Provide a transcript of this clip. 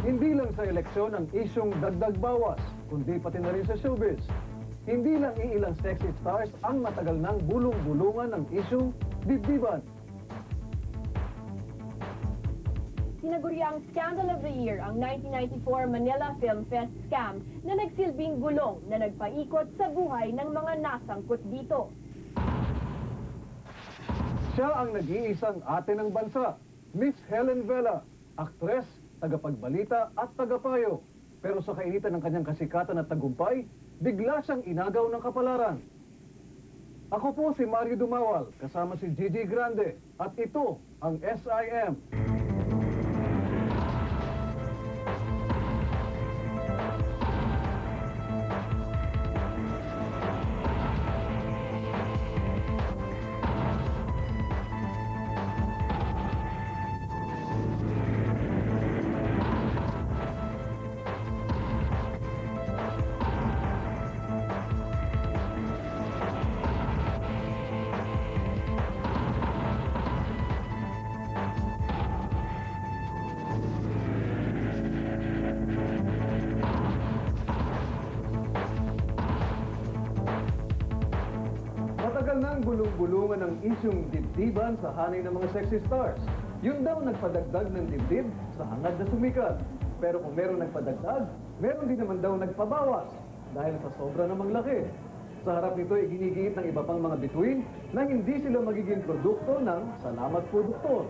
Hindi lang sa eleksyon ang isyong dagdag bawas, kundi pati na rin sa showbiz. Hindi lang iilang sexy stars ang matagal nang bulong-bulungan ng isyong dibdiban. Tinaguriang Scandal of the Year ang 1994 Manila Film Fest scam na nagsilbing gulong na nagpaikot sa buhay ng mga nasangkot dito. Siya ang nag-iisang ate ng bansa, Miss Helen Vela, aktres, tagapagbalita at tagapayo. Pero sa kainitan ng kanyang kasikatan at tagumpay, bigla siyang inagaw ng kapalaran. Ako po si Mario Dumawal, kasama si Gigi Grande, at ito ang SIM. Matagal nang bulong-bulungan ang isyong dibdiban sa hanay ng mga sexy stars. Yun daw nagpadagdag ng dibdib sa hangad na sumikat. Pero kung meron nagpadagdag, meron din naman daw nagpabawas dahil sa sobra namang laki. Sa harap nito ay ginigiit ng iba pang mga bituin na hindi sila magiging produkto ng salamat produktor.